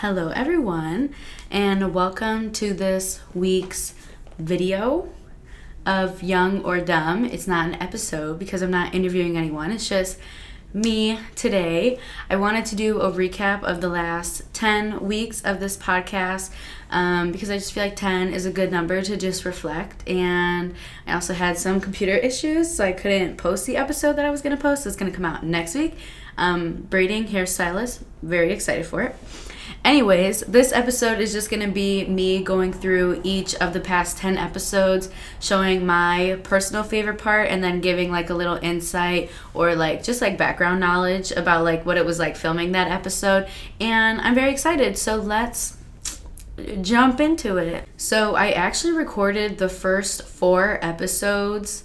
Hello everyone, and welcome to this week's video of Young or Dumb. It's not an episode because I'm not interviewing anyone. It's just me today. I wanted to do a recap of the last 10 weeks of this podcast because I just feel like 10 is a good number to just reflect. And I also had some computer issues, so I couldn't post the episode that I was going to post. It's going to come out next week. Braiding hairstylist, very excited for it. Anyways, this episode is just going to be me going through each of the past 10 episodes, showing my personal favorite part, and then giving like a little insight or like just like background knowledge about like what it was like filming that episode. And I'm very excited, so let's jump into it. So I actually recorded the first 4 episodes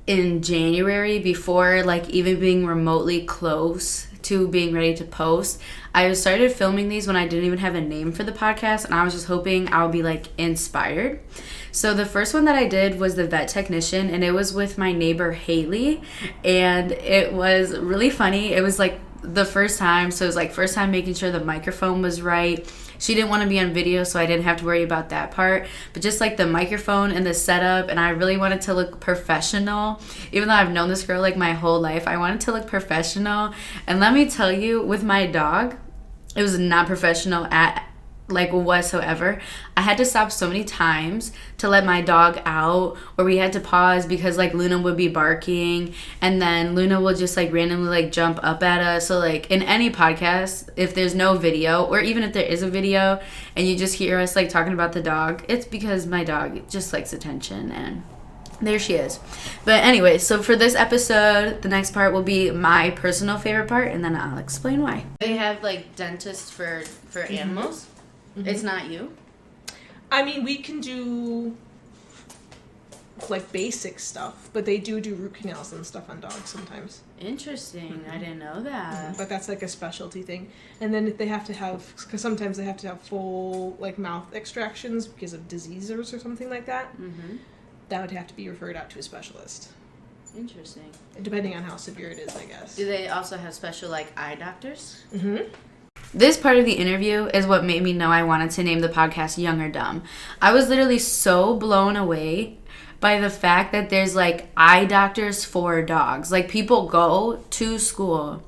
in January before like even being remotely close to being ready to post. I started filming these when I didn't even have a name for the podcast, and I was just hoping I would be like inspired. So the first one that I did was the vet technician, and it was with my neighbor Haley, and it was really funny. It was like the first time, so it was like first time making sure the microphone was right. She didn't want to be on video, so I didn't have to worry about that part. But just like the microphone and the setup, and I really wanted to look professional. Even though I've known this girl like my whole life, I wanted to look professional. And let me tell you, with my dog, it was not professional at like whatsoever. I had to stop so many times to let my dog out, or we had to pause because like Luna would be barking, and then Luna will just like randomly like jump up at us. So like in any podcast, if there's no video, or even if there is a video and you just hear us like talking about the dog, it's because my dog just likes attention, and there she is. But anyway, so for this episode, the next part will be my personal favorite part, and then I'll explain why. They have like dentists for animals. Mm-hmm. It's not you? I mean, we can do like basic stuff, but they do root canals and stuff on dogs sometimes. Interesting. Mm-hmm. I didn't know that. Mm-hmm. But that's like a specialty thing. And then if they have to have, because sometimes they have to have full like mouth extractions because of diseases or something like that, that would have to be referred out to a specialist. Interesting. Depending on how severe it is, I guess. Do they also have special like eye doctors? Mm-hmm. This part of the interview is what made me know I wanted to name the podcast Young or Dumb. I was literally so blown away by the fact that there's like eye doctors for dogs. Like people go to school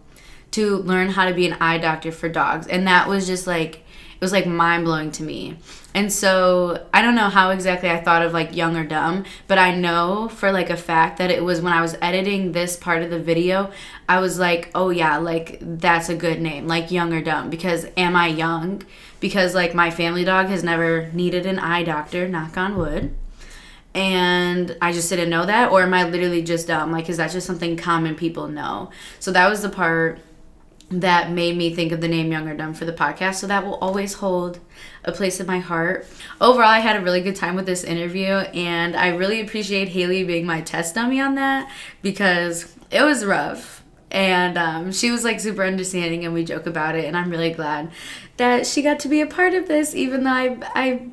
to learn how to be an eye doctor for dogs. And that was just like, it was like mind-blowing to me. And so I don't know how exactly I thought of like Young or Dumb, but I know for like a fact that it was when I was editing this part of the video, I was like, oh yeah, like that's a good name, like Young or Dumb, because am I young? Because like my family dog has never needed an eye doctor, knock on wood. And I just didn't know that, or am I literally just dumb? Like, is that just something common people know? So that was the part that made me think of the name Young or Dumb for the podcast, so that will always hold a place in my heart. Overall, I had a really good time with this interview, and I really appreciate Haley being my test dummy on that because it was rough, and she was like super understanding, and we joke about it, and I'm really glad that she got to be a part of this, even though I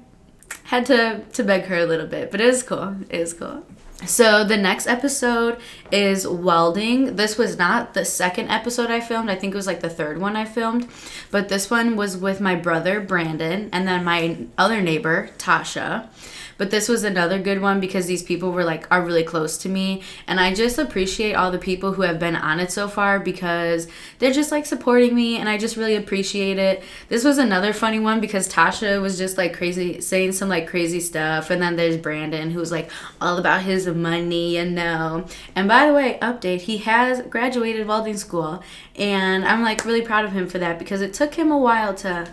had to beg her a little bit, but it was cool. It was cool. So the next episode is welding. This was not the second episode I filmed. I think it was like the third one I filmed. But this one was with my brother, Brandon, and then my other neighbor, Tasha. But this was another good one because these people are really close to me. And I just appreciate all the people who have been on it so far because they're just like supporting me, and I just really appreciate it. This was another funny one because Tasha was just like crazy, saying some like crazy stuff. And then there's Brandon, who's like all about his money, you know. And by the way, update, he has graduated welding school. And I'm like really proud of him for that because it took him a while to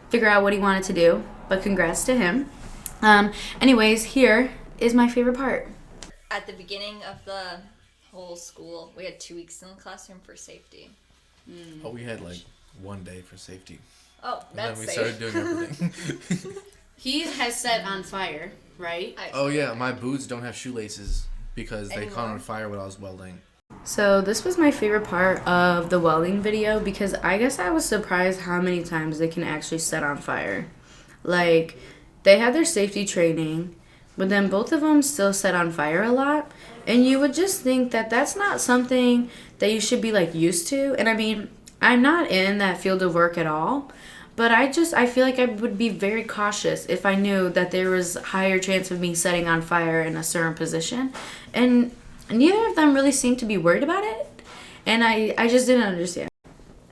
figure out what he wanted to do. But congrats to him. Anyways, here is my favorite part. At the beginning of the whole school, we had 2 weeks in the classroom for safety. Oh, we had like 1 day for safety. Oh, that's and then we safe. started doing everything. He has set on fire, right? Oh yeah, my boots don't have shoelaces because they caught on fire when I was welding. So this was my favorite part of the welding video because I guess I was surprised how many times they can actually set on fire. Like, they had their safety training, but then both of them still set on fire a lot. And you would just think that that's not something that you should be like used to. And I mean, I'm not in that field of work at all, But I feel like I would be very cautious if I knew that there was a higher chance of me setting on fire in a certain position. And neither of them really seemed to be worried about it. And I just didn't understand.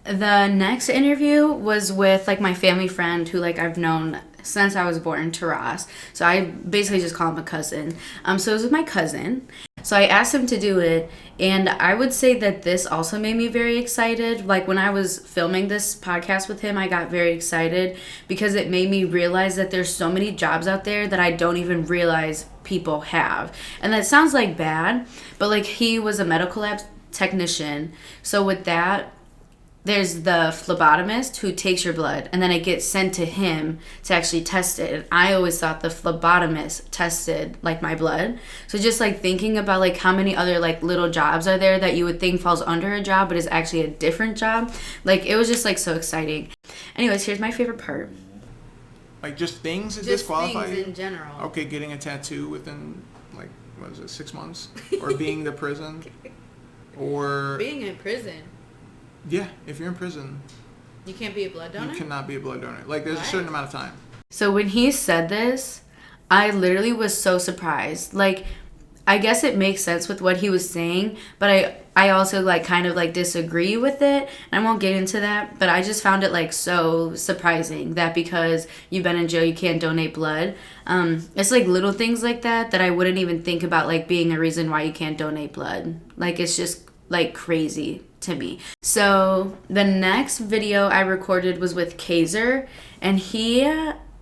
The next interview was with, like, my family friend who, like, I've known since I was born, Taras. So I basically just call him a cousin. So it was with my cousin. So I asked him to do it, and I would say that this also made me very excited. Like, when I was filming this podcast with him, I got very excited because it made me realize that there's so many jobs out there that I don't even realize people have. And that sounds like bad, but, like, he was a medical lab technician. So with that, there's the phlebotomist who takes your blood, and then it gets sent to him to actually test it. And I always thought the phlebotomist tested, like, my blood. So just, like, thinking about, like, how many other, like, little jobs are there that you would think falls under a job but is actually a different job. Like, it was just, like, so exciting. Anyways, here's my favorite part. Like, just things that Just disqualify things you? in general. Okay, getting a tattoo within, like, what is it, 6 months? Or being to prison? Or... Being in prison. Yeah, if you're in prison, You can't be a blood donor? you cannot be a blood donor. Like, there's a certain amount of time. So when he said this, I literally was so surprised. Like, I guess it makes sense with what he was saying, but I also, like, kind of, like, disagree with it. And I won't get into that, but I just found it, like, so surprising that because you've been in jail, you can't donate blood. It's, like, little things like that I wouldn't even think about, like, being a reason why you can't donate blood. Like, it's just, like, crazy to me. So the next video I recorded was with Kaiser, and he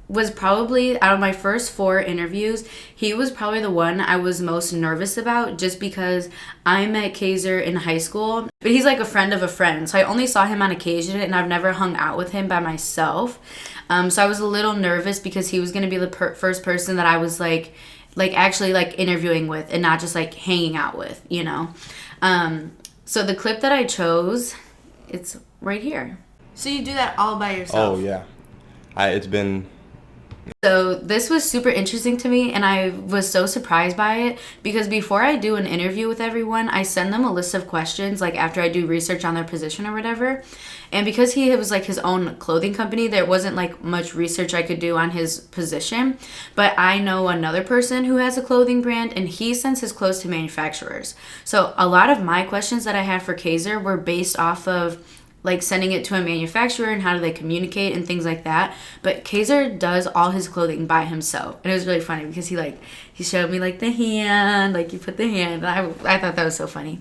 was probably, out of my first 4 interviews, he was probably the one I was most nervous about, just because I met Kaiser in high school, but he's like a friend of a friend, so I only saw him on occasion, and I've never hung out with him by myself. So I was a little nervous because he was going to be the first person that I was like actually, like, interviewing with and not just, like, hanging out with, you know. So the clip that I chose, it's right here. So you do that all by yourself? Oh, yeah. It's been... So this was super interesting to me, and I was so surprised by it because before I do an interview with everyone, I send them a list of questions, like, after I do research on their position or whatever. And because he was, like, his own clothing company, there wasn't, like, much research I could do on his position. But I know another person who has a clothing brand, and he sends his clothes to manufacturers. So a lot of my questions that I had for Kaiser were based off of, like, sending it to a manufacturer and how do they communicate and things like that. But Kaiser does all his clothing by himself. And it was really funny because he showed me, like, the hand, like, you put the hand. And I thought that was so funny.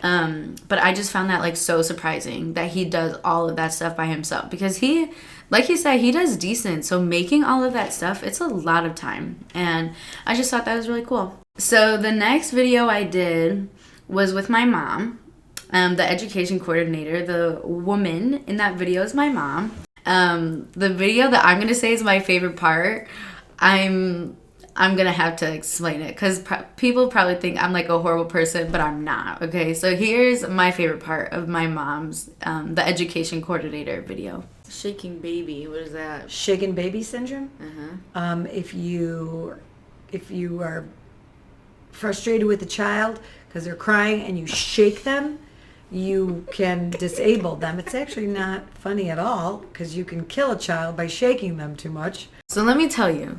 But I just found that, like, so surprising that he does all of that stuff by himself. Because he, like he said, he does decent. So making all of that stuff, it's a lot of time. And I just thought that was really cool. So the next video I did was with my mom. The education coordinator, the woman in that video is my mom. The video that I'm going to say is my favorite part, I'm going to have to explain it because people probably think I'm, like, a horrible person, but I'm not, okay? So here's my favorite part of my mom's, the education coordinator video. Shaking baby, what is that? Shaken baby syndrome. Uh-huh. If you are frustrated with a child because they're crying and you shake them, you can disable them. It's actually not funny at all because you can kill a child by shaking them too much. So let me tell you,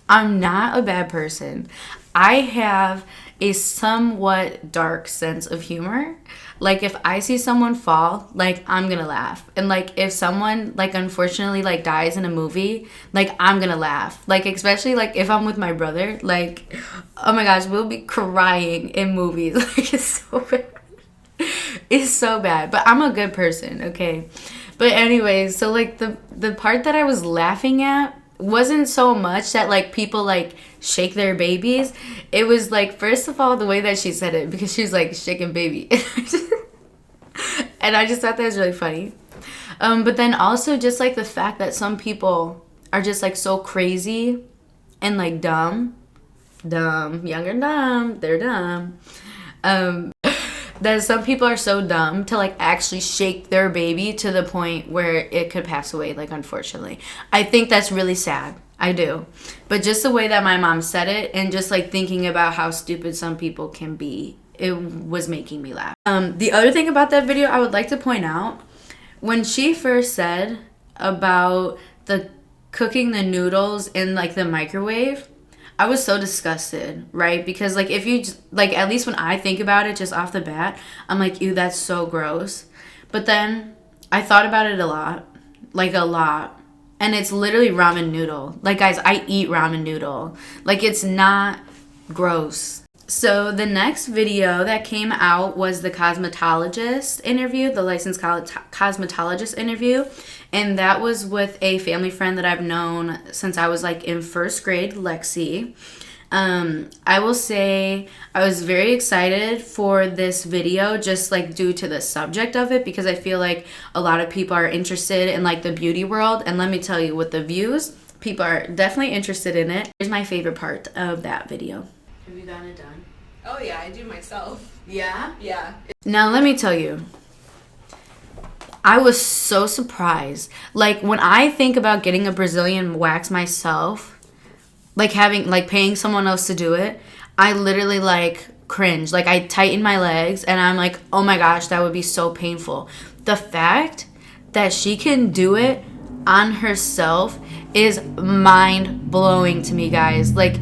I'm not a bad person. I have a somewhat dark sense of humor. Like, if I see someone fall, like, I'm gonna laugh. And, like, if someone, like, unfortunately, like, dies in a movie, like, I'm gonna laugh. Like, especially, like, if I'm with my brother, like, oh my gosh, we'll be crying in movies. Like, it's so bad. It's so bad, but I'm a good person, okay? But anyways, so, like, the part that I was laughing at wasn't so much that, like, people, like, shake their babies. It was, like, first of all, the way that she said it, because she was, like, shaking baby. And I just thought that was really funny. But then also just, like, the fact that some people are just, like, so crazy and, like, dumb, young and dumb, they're dumb. That some people are so dumb to, like, actually shake their baby to the point where it could pass away, like, unfortunately. I think that's really sad. I do. But just the way that my mom said it and just, like, thinking about how stupid some people can be, it was making me laugh. The other thing about that video I would like to point out, when she first said, about the cooking the noodles in like the microwave, I was so disgusted, right? Because like if you like, at least when I think about it just off the bat, I'm like, ew, that's so gross. But then I thought about it a lot, and it's literally ramen noodle. Like, guys, I eat ramen noodle. Like, it's not gross. So the next video that came out was the cosmetologist interview, the licensed cosmetologist interview. And that was with a family friend that I've known since I was like in first grade, Lexi. I will say I was very excited for this video just like due to the subject of it, because I feel like a lot of people are interested in like the beauty world. And let me tell you, with the views, people are definitely interested in it. Here's my favorite part of that video. Have you gotten it done? Oh yeah, I do myself. Yeah? Yeah. Now let me tell you, I was so surprised. Like, when I think about getting a Brazilian wax myself, like paying someone else to do it, I literally like cringe. Like, I tighten my legs and I'm like, oh my gosh, that would be so painful. The fact that she can do it on herself is mind blowing to me, guys. Like,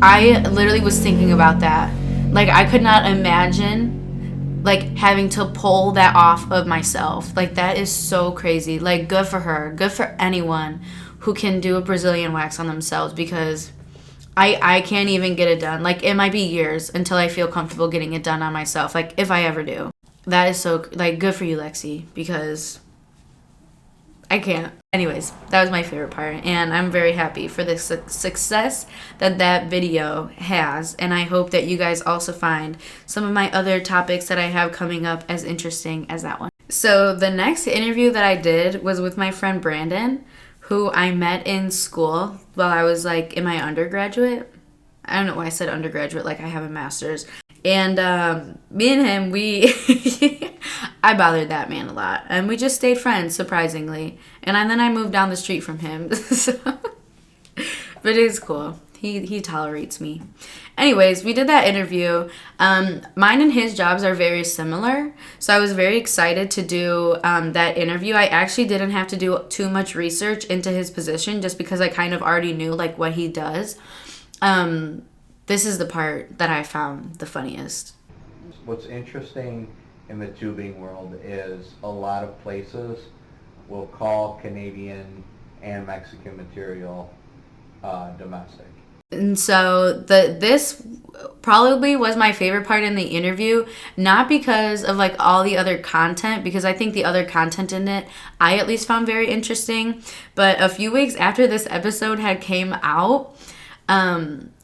I literally was thinking about that. Like, I could not imagine like having to pull that off of myself. Like, that is so crazy. Like, good for her. Good for anyone who can do a Brazilian wax on themselves, because I can't even get it done. Like, it might be years until I feel comfortable getting it done on myself. Like, if I ever do. That is so, like, good for you, Lexi, because I can't. Anyways, that was my favorite part, and I'm very happy for the success that video has, and I hope that you guys also find some of my other topics that I have coming up as interesting as that one. So the next interview that I did was with my friend Brandon, who I met in school while I was like in my undergraduate. I don't know why I said undergraduate, like I have a master's. And me and him, I bothered that man a lot. And we just stayed friends, surprisingly. And then I moved down the street from him. But it's cool. He tolerates me. Anyways, we did that interview. Mine and his jobs are very similar. So I was very excited to do that interview. I actually didn't have to do too much research into his position just because I kind of already knew like what he does. This is the part that I found the funniest. What's interesting in the tubing world is a lot of places will call Canadian and Mexican material domestic. And so this probably was my favorite part in the interview, not because of like all the other content, because I think the other content in it I at least found very interesting. But a few weeks after this episode had came out,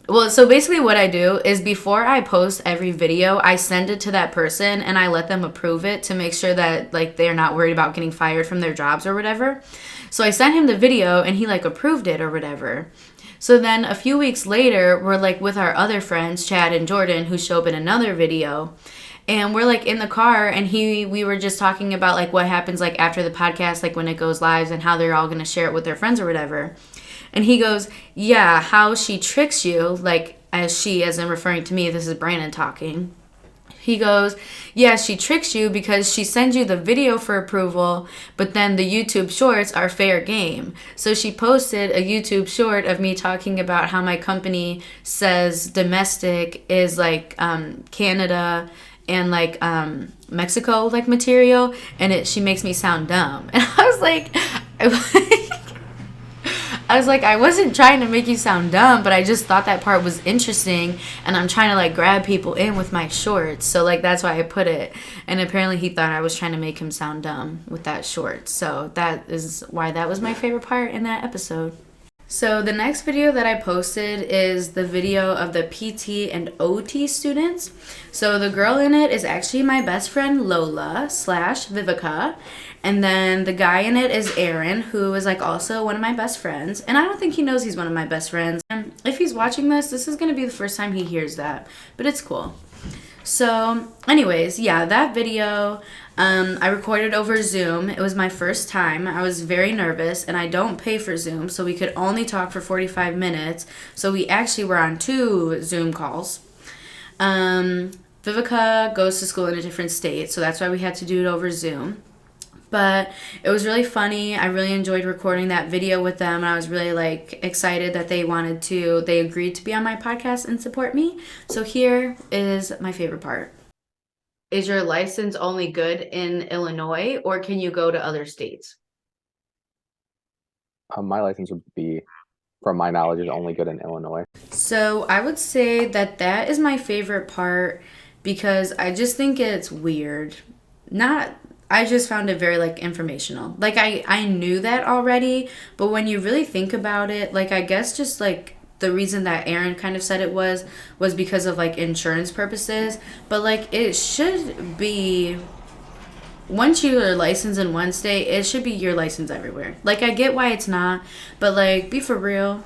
well, so basically what I do is before I post every video, I send it to that person and I let them approve it to make sure that like they're not worried about getting fired from their jobs or whatever. So I sent him the video and he like approved it or whatever. So then a few weeks later, we're like with our other friends, Chad and Jordan, who show up in another video. And we're like in the car and we were just talking about like what happens like after the podcast, like when it goes live and how they're all going to share it with their friends or whatever. And he goes, yeah, how she tricks you, like as in referring to me, this is Brandon talking. He goes, yeah, she tricks you because she sends you the video for approval, but then the YouTube shorts are fair game. So she posted a YouTube short of me talking about how my company says domestic is like Canada and like Mexico like material, and she makes me sound dumb. And I was like, I wasn't trying to make you sound dumb, but I just thought that part was interesting, and I'm trying to like grab people in with my shorts, so like that's why I put it. And apparently he thought I was trying to make him sound dumb with that short, so that is why that was my favorite part in that episode. So the next video that I posted is the video of the PT and OT students. So the girl in it is actually my best friend Lola / Vivica. And then the guy in it is Aaron, who is like also one of my best friends. And I don't think he knows he's one of my best friends. And if he's watching this is going to be the first time he hears that. But it's cool. So anyways, yeah, that video I recorded over Zoom. It was my first time. I was very nervous, and I don't pay for Zoom, so we could only talk for 45 minutes. So we actually were on 2 Zoom calls. Vivica goes to school in a different state, so that's why we had to do it over Zoom. But it was really funny. I really enjoyed recording that video with them. And I was really like excited that they agreed to be on my podcast and support me. So here is my favorite part. Is your license only good in Illinois, or can you go to other states? My license would be, from my knowledge, is only good in Illinois. So I would say that is my favorite part because I just think it's weird. I just found it very like informational. Like I knew that already, but when you really think about it, like I guess just like the reason that Aaron kind of said it was because of like insurance purposes, but like it should be, once you are licensed in one state, it should be your license everywhere. Like I get why it's not, but like be for real,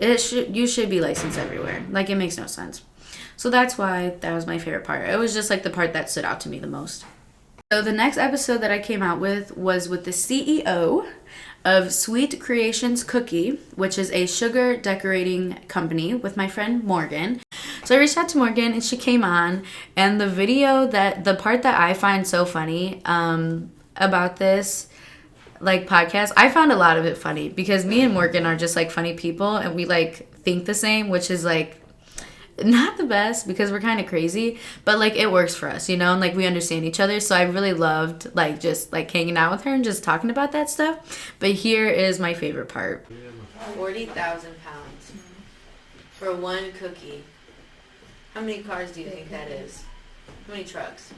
you should be licensed everywhere. Like it makes no sense. So that's why that was my favorite part. It was just like the part that stood out to me the most. So the next episode that I came out with was with the CEO of Sweet Creations Cookie, which is a sugar decorating company, with my friend Morgan. So I reached out to Morgan and she came on, and the part that I find so funny about this like podcast, I found a lot of it funny because me and Morgan are just like funny people and we like think the same, which is like not the best because we're kind of crazy, but like it works for us, you know, and like we understand each other. So I really loved like just like hanging out with her and just talking about that stuff. But here is my favorite part. 40,000 pounds for one cookie. How many cars do you think that is? How many trucks?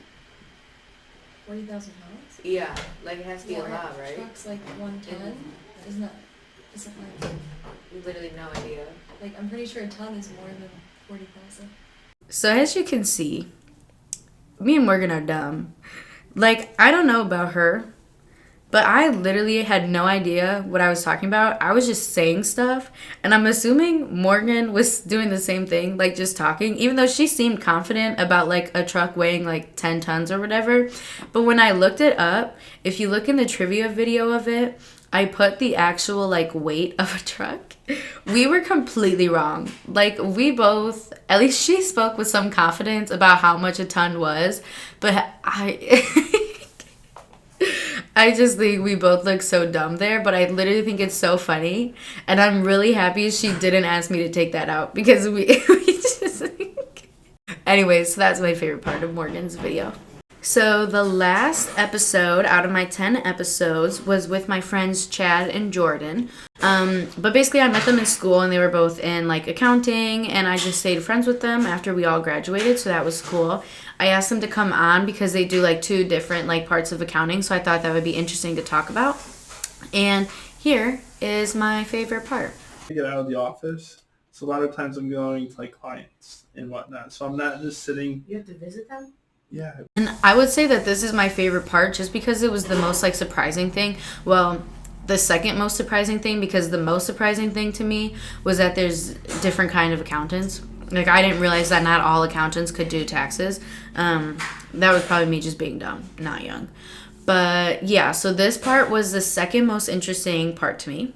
40,000 pounds? Yeah, like it has to be a lot, right? Trucks like 1 ton? Isn't like... Literally no idea. Like I'm pretty sure a ton is more than 40,000. So as you can see, me and Morgan are dumb. Like, I don't know about her, but I literally had no idea what I was talking about. I was just saying stuff, and I'm assuming Morgan was doing the same thing, like just talking, even though she seemed confident about like a truck weighing like 10 tons or whatever. But when I looked it up, if you look in the trivia video of it, I put the actual like weight of a truck. We were completely wrong. Like we both, at least she spoke with some confidence about how much a ton was, but I just think we both look so dumb there, but I literally think it's so funny, and I'm really happy she didn't ask me to take that out because we just anyways, so that's my favorite part of Morgan's video. So the last episode out of my 10 episodes was with my friends Chad and Jordan. But basically I met them in school and they were both in like accounting, and I just stayed friends with them after we all graduated, so that was cool. I asked them to come on because they do like 2 different like parts of accounting, so I thought that would be interesting to talk about. And here is my favorite part. I get out of the office, so a lot of times I'm going to like clients and whatnot, so I'm not just sitting. You have to visit them? Yeah. And I would say that this is my favorite part just because it was the most like surprising thing. Well, the second most surprising thing, because the most surprising thing to me was that there's different kind of accountants. Like I didn't realize that not all accountants could do taxes. That was probably me just being dumb, not young. But yeah, so this part was the second most interesting part to me.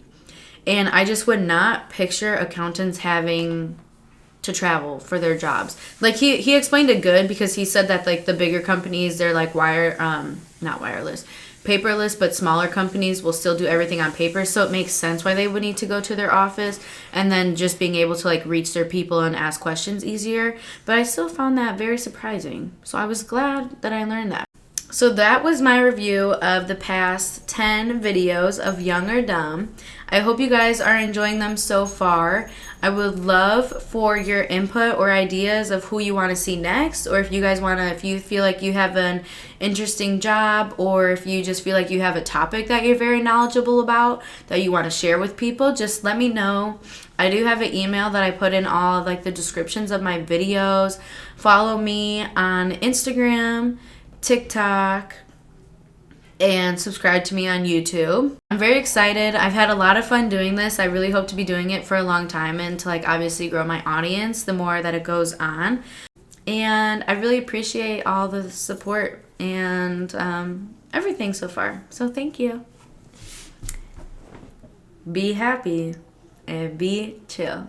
And I just would not picture accountants having to travel for their jobs. Like he explained it good because he said that like the bigger companies, they're like not wireless, paperless, but smaller companies will still do everything on paper, so it makes sense why they would need to go to their office, and then just being able to like reach their people and ask questions easier. But I still found that very surprising, so I was glad that I learned that. So that was my review of the past 10 videos of Young or Dumb. I hope you guys are enjoying them so far. I would love for your input or ideas of who you want to see next, or if you guys want to, if you feel like you have an interesting job, or if you just feel like you have a topic that you're very knowledgeable about that you want to share with people, just let me know. I do have an email that I put in all like the descriptions of my videos. Follow me on Instagram, TikTok, and subscribe to me on YouTube. I'm very excited. I've had a lot of fun doing this. I really hope to be doing it for a long time and to like obviously grow my audience the more that it goes on. And I really appreciate all the support and everything so far. So thank you. Be happy and be chill.